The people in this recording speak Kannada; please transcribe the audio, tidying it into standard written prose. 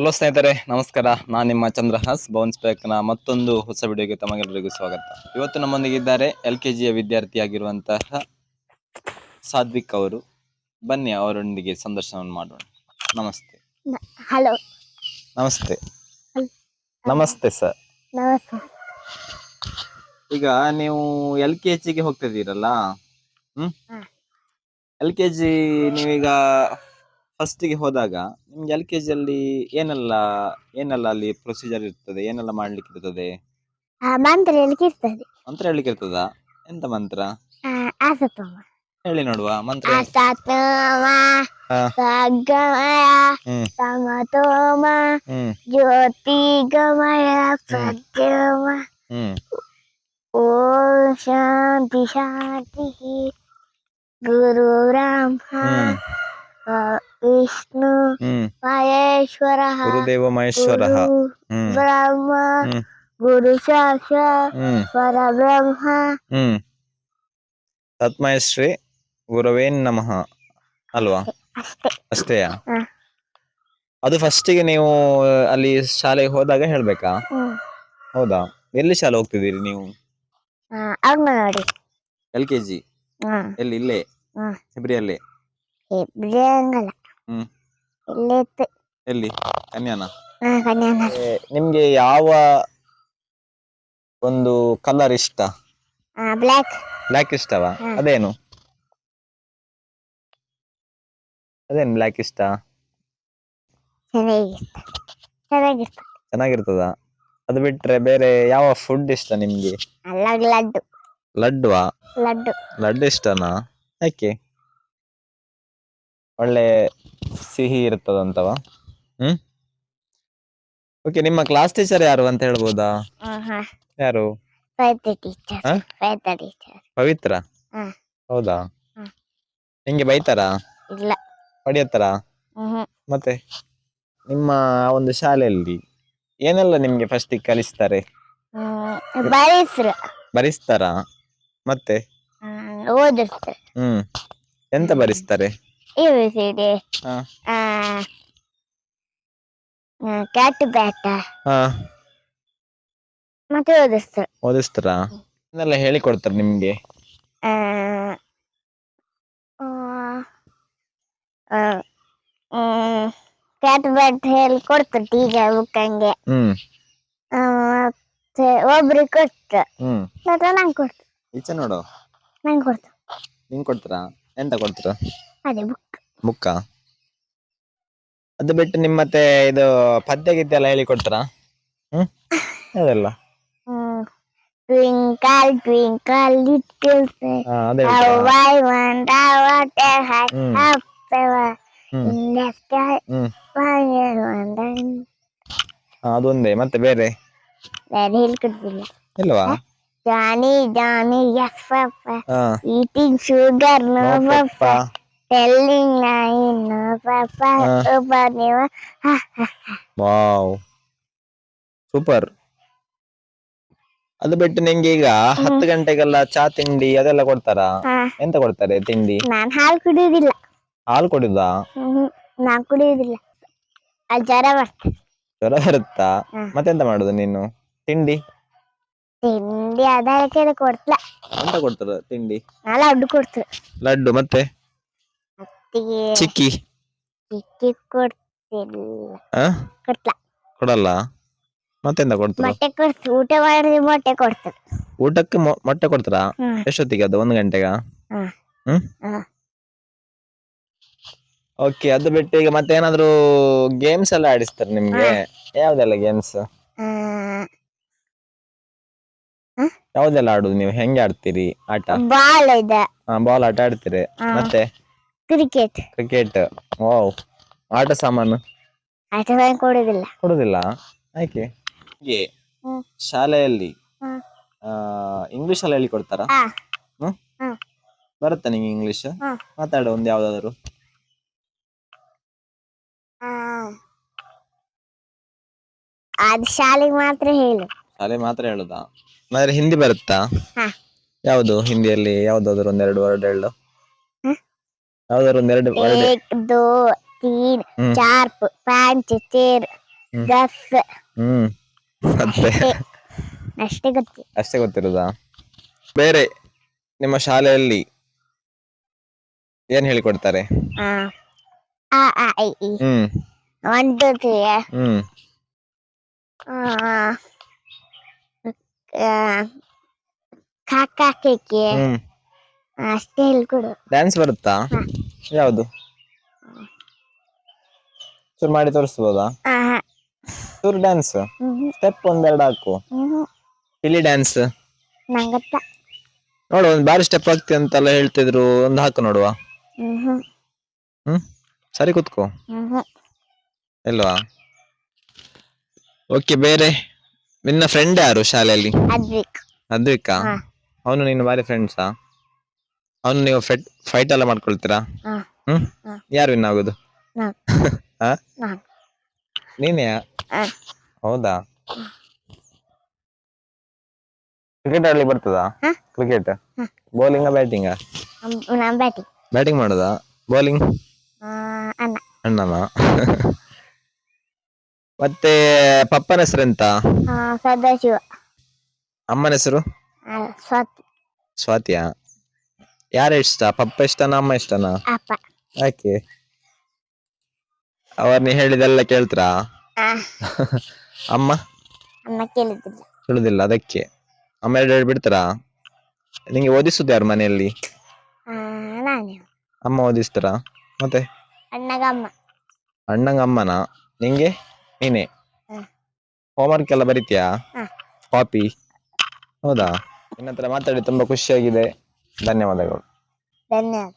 ಹಲೋ ಸ್ನೇಹಿತರೆ, ನಮಸ್ಕಾರ. ನಾನು ನಿಮ್ಮ ಚಂದ್ರಹಾಸ್ ಬೌನ್ಸ್ ಬ್ಯಾಕ್ನ ಮತ್ತೊಂದು ಹೊಸ ವಿಡಿಯೋಗೆ ತಮಗೆಲ್ಲರಿಗೂ ಸ್ವಾಗತ. ಇವತ್ತು ನಮ್ಮೊಂದಿಗಿದ್ದಾರೆ LKGಯ ವಿದ್ಯಾರ್ಥಿಯಾಗಿರುವಂತಹ ಸಾತ್ವಿಕ್ ಅವರು. ಬನ್ನಿ ಅವರೊಂದಿಗೆ ಸಂದರ್ಶನವನ್ನು ಮಾಡೋಣ. ನಮಸ್ತೆ. ಹಲೋ. ನಮಸ್ತೆ. ನಮಸ್ತೆ ಸರ್. ಈಗ ನೀವು LKGಗೆ ಹೋಗ್ತಿದ್ದೀರಲ್ಲ, LKG ನೀವೀಗ ಫಸ್ಟಿಗೆ ಹೋದಾಗ ನಿಮ್ಗೆ LKG ಅಲ್ಲಿ ಏನೆಲ್ಲ ಅಲ್ಲಿ ಪ್ರೊಸೀಜರ್ ಇರ್ತದೆ, ಏನೆಲ್ಲ ಮಾಡ್ಲಿಕ್ಕೆ ಇರ್ತದೆ? ಮಂತ್ರ ಹೇಳಿಕ್ಕೆ ಇರ್ತದೆ. ಮಂತ್ರ ಹೇಳಿಕ್ಕೆ ಇರ್ತದ? ಎಂತ ಮಂತ್ರ ಆಸತೋಮ ಹೇಳಿ ನೋಡುವ. ಮಂತ್ರ ಆಸತೋಮ ಸಗಮಯ ಸಮತೋಮ ಜ್ಯೋತಿಗಮಯ ಪ್ರಜ್ಞಮ ಓಂ ಶಾಂತಿ ಶಾಂತಿ ಗುರು ಬ್ರಹ್ಮ ವಿಷ್ಣು ಮಹೇಶ್ವರ ಗುರುದೇವ ಮಹೇಶ್ವರ ಬ್ರಹ್ಮ ಗುರು ಸಾಕ್ಷಾತ್ ಪರಬ್ರಹ್ಮ ತಸ್ಮೈ ಶ್ರೀ ಗುರವೇ ನಮಃ ಅಲ್ವಾ? ಅಷ್ಟೇಯಾ? ಅದು ಫಸ್ಟಿಗೆ ನೀವು ಅಲ್ಲಿ ಶಾಲೆಗೆ ಹೋದಾಗ ಹೇಳ್ಬೇಕಾ? ಹೌದಾ? ಎಲ್ಲಿ ಶಾಲೆ ಹೋಗ್ತಿದ್ದೀರಿ ನೀವು? ಅಂಗನವಾಡಿ. LKG ಎಲ್ಲಿ? ಇಲ್ಲೇ ಹೆಬ್ರಿಯಲ್ಲೇ? ಎಲ್ಲಿ? ಕನ್ಯಾನ? ನಿಮ್ಗೆ ಯಾವ ಒಂದು ಕಲರ್ ಇಷ್ಟ? ಬ್ಲ್ಯಾಕ್ ಇಷ್ಟವಾ? ಅದೇನು ಬ್ಲ್ಯಾಕ್ ಇಷ್ಟ? ಚೆನ್ನಾಗಿರ್ತದ? ಅದು ಬಿಟ್ರೆ ಬೇರೆ ಯಾವ ಫುಡ್ ಇಷ್ಟ ನಿಮ್ಗೆ? ಲಡ್ಡುವಾ? ಲಡ್ಡು ಇಷ್ಟನಾ? ಯಾಕೆ? ಒಳ್ಳೆ ಸಿಹಿ ಇರ್ತದಂತವಾ? ಓಕೆ, ನಿಮ್ಮ ಕ್ಲಾಸ್ ಟೀಚರ್ ಯಾರು ಅಂತ ಹೇಳ್ಬೋದಾ? ಯಾರು? ಪವಿತ್ರ. ಹೌದಾ? ನಿಂಗೆ ಬೈತಾರಾ? ಹೊಡಿಯತ್ತಾರ? ಮತ್ತೆ ನಿಮ್ಮ ಒಂದು ಶಾಲೆಯಲ್ಲಿ ಏನೆಲ್ಲ ನಿಮ್ಗೆ ಫಸ್ಟ್ ಕಲಿಸ್ತಾರೆ? ಬರಿಸ್ತಾರ? ಮತ್ತೆ ಎಂತ ಬರಿಸ್ತಾರೆ? ಕ್ಯಾಟ್ ಬ್ಯಾಟ್ ಮತ್ತೆ ಓದಿಸ್ತಾರ? ಏನೆಲ್ಲ ಹೇಳಿಕೊಡ್ತಾರೆ ನಿಮ್ಗೆ? ಕ್ಯಾಟ್ ಬ್ಯಾಟ್ ಹೇಳಿ ಕೊಡ್ತಾರೆ ಟೀಚರ್ ಬುಕ್ಕಂಗೆ. ಮತ್ತೆ ಒಬ್ರಿಗೆ ಕೊಡ್ತ ನಂಗೆ ಕೊಡ್ತ. ಈಚೆ ನೋಡು. ನಂಗೆ ಕೊಡ್ತ. ನಿಂಗೆ ಕೊಡ್ತಾರ? ಎಂತ ಕೊಡ್ತಾರ? ಅದೇ ಬುಕ್ಕ. ಅದು ಬಿಟ್ಟು ನಿಮ್ಮ ಮತ್ತೆ ಇದು ಪದ್ಯ ಗೀತೆ ಎಲ್ಲ ಹೇಳಿಕೊಡ್ತಾರ? ಅದೆಲ್ಲ Twinkle, twinkle, little star, how I wonder what a heart of power in the sky. ಅದೊಂದೇ, ಮತ್ತೆ ಬೇರೆ ಹೇಳ್ಕೊಡ್ತಿಲ್ಲ. ಇಲ್ವಾ? Johnny, Johnny, yes, papa. Eating sugar, no, papa. Telling lie, no, papa. Wow, super. ಅದು ಬಿಟ್ಟು ನಿಂಗೆ ಈಗ 10 ಗಂಟೆಗೆಲ್ಲ ಚಾ ತಿಂಡಿ ಅದೆಲ್ಲ ಕೊಡ್ತಾರ? ಎಂತ ಕೊಡ್ತಾರೆ ತಿಂಡಿ? ನಾನ್ ಹಾಲು ಕುಡಿಯುದಿಲ್ಲ. ಹಾಲು ಕುಡಿಯುದಾ? ನಾನ್ ಕುಡಿಯುದಿಲ್ಲ, ಜ್ವರ ಬರ್ತದೆ. ಜ್ವರ ಬರುತ್ತಾ? ಮತ್ತೆಂತ ಮಾಡುದು ನೀನು? ತಿಂಡಿ ಅದಕ್ಕೆ ಕೊಡ್ತಲ. ಎಂತ ಕೊಡ್ತಾರ ತಿಂಡಿ? ಲಡ್ಡು ಕೊಡ್ತಾರೆ. ಲಡ್ಡು ಮತ್ತೆ ಚಿಕ್ಕಿ ಕೊಡಲ್ಲ? ಮತ್ತೆಂತ ಕೊಡ್ತಾರೆ? ಮೊಟ್ಟೆ ಕೊಡ್ತಾರೆ. ಊಟ ಮಾಡಿ ಮೊಟ್ಟೆ ಕೊಡ್ತಾರೆ. ಊಟಕ್ಕೆ ಮೊಟ್ಟೆ ಕೊಡ್ತಾರ? ಎಷ್ಟೊತ್ತಿಗೆ? ಅದು 1 ಗಂಟೆಗ? ಓಕೆ. ಅದು ಬಿಟ್ಟು ಈಗ ಮತ್ತೆ ಏನಾದ್ರು ಗೇಮ್ಸ್ ಎಲ್ಲ ಆಡಿಸ್ತಾರೆ ನಿಮ್ಗೆ? ಯಾವ್ದೆಲ್ಲ ಗೇಮ್ಸ್? ಯಾವ್ದೆಲ್ಲ ಆಡುದು ನೀವು? ಹೆಂಗೆ ಆಡ್ತೀರಿ ಆಟ? ಬಾಲ್ ಆಟ ಆಡ್ತೀರಿ. ಮತ್ತೆ ಕ್ರಿಕೆಟ್. ವಾವ್. ಆಟ ಸಾಮಾನು ಕೊಡುದಿಲ್ಲ? ಯಾಕೆ? ಶಾಲೆಯಲ್ಲಿ ಇಂಗ್ಲಿಷ್ ಎಲ್ಲ ಹೇಳಿ ಕೊಡ್ತಾರ? ಬರುತ್ತಾ ನಿಂಗೆ ಇಂಗ್ಲಿಷ್? ಮಾತಾಡು ಒಂದು ಯಾವ್ದಾದ್ರು. ಅದು ಶಾಲೆಗೆ ಮಾತ್ರ ಹೇಳು. ಶಾಲೆಗೆ ಮಾತ್ರ ಹೇಳುದಾ? ಮತ್ತೆ ಹಿಂದಿ ಬರುತ್ತಾ? ಯಾವುದು ಹಿಂದಿಯಲ್ಲಿ? ಯಾವ್ದಾದ್ರು ಒಂದೆರಡು ವರ್ಡ್ ಹೇಳು. ಯಾವ್ದಾದ್ರು ಒಂದೆರಡು ವರ್ಡ್. 1 2 3 4 5 6 ಗಸ್ ಮತ್ತೆ ಅಷ್ಟೇ ಗೊತ್ತಿ. ಅಷ್ಟೇ ಗೊತ್ತಿರೋದಾ? ಬೇರೆ ನಿಮ್ಮ ಶಾಲೆಯಲ್ಲಿ ಏನ್ ಹೇಳಿಕೊಡ್ತಾರೆ? ಆ ಆ ಇ ಈ 1 2 3 ಕಾಕಾ ಕೇಕೆ ಅಷ್ಟೇ ಹೇಳ್ಕೊಡು. ಡ್ಯಾನ್ಸ್ ಬರುತ್ತಾ? ಯಾವುದು ಚೂರು ಮಾಡಿ ತೋರಿಸ್ಬೋದಾ? ಚೂರು ಡ್ಯಾನ್ಸ್ ಸ್ಟೆಪ್ ಒಂದೆರಡು ಹಾಕು. ಇಲ್ಲಿ ಡ್ಯಾನ್ಸ್ ನಂಗತ್ತ. ನೋಡು, ಒಂದು ಬಾರಿ ಸ್ಟೆಪ್ ಆಗ್ತಿ ಅಂತೆಲ್ಲ ಹೇಳ್ತಿದ್ರು, ಒಂದು ಹಾಕು ನೋಡುವ. ಸರಿ ಕೂತ್ಕೋ. ಇಲ್ವಾ? ಓಕೆ. ಬೇರೆ ನಿನ್ನ ಫ್ರೆಂಡ್ ಯಾರು ಶಾಲೆಯಲ್ಲಿ? ಅದ್ವಿಕಾ? ಅವನು ನೀನು ಬಾರಿ ಫ್ರೆಂಡ್ಸಾ? ಅವನು ನೀವು ಫೈಟ್ ಎಲ್ಲ ಮಾಡ್ಕೊಳ್ತೀರಾ? ಯಾರು ವಿನ್ ಆಗೋದು? ನೀನೇ? ಹೌದಾ? ಕ್ರಿಕೆಟ್ ಆಡ್ಲಿಕ್ಕೆ ಬರ್ತದಾ? Cricket bowling batting? ಬ್ಯಾಟಿಂಗ್ ಮಾಡೋದಾ? ಬೌಲಿಂಗ್ ಅಣ್ಣನ? ಮತ್ತೆ ಪಪ್ಪನ ಹೆಸರೆಂತ? ಸದಾಶಿವ. ಅಮ್ಮನ ಹೆಸರು? ಸ್ವಾತಿಯಾ? ಯಾರ ಇಷ್ಟ, ಪಪ್ಪ ಇಷ್ಟನಾ ಅಮ್ಮ ಇಷ್ಟನಾ? ಯಾಕೆ? ಅವ್ರನ್ನ ಹೇಳಿದೆಲ್ಲ ಕೇಳ್ತೀರಾ? ಅಮ್ಮ ಕೇಳುದಿಲ್ಲ, ಅದಕ್ಕೆ. ಅಮ್ಮ ಎರಡು ಬಿಡ್ತಾರಾ? ನಿಂಗೆ ಓದಿಸುದು ಯಾರು ಮನೆಯಲ್ಲಿ? ಅಮ್ಮ ಓದಿಸ್ತಾರಾ? ಮತ್ತೆ ಅಣ್ಣಂಗ ಅಮ್ಮನ? ನಿಂಗೆ ನೀನೆ? ಹೋಮ್ವರ್ಕ್ ಎಲ್ಲ ಬರೀತೀಯಾ? ಕಾಪಿ? ಹೌದಾ? ನಿನ್ನ ಹತ್ರ ಮಾತಾಡಿ ತುಂಬಾ ಖುಷಿಯಾಗಿದೆ. ಧನ್ಯವಾದಗಳು. ಧನ್ಯವಾದ.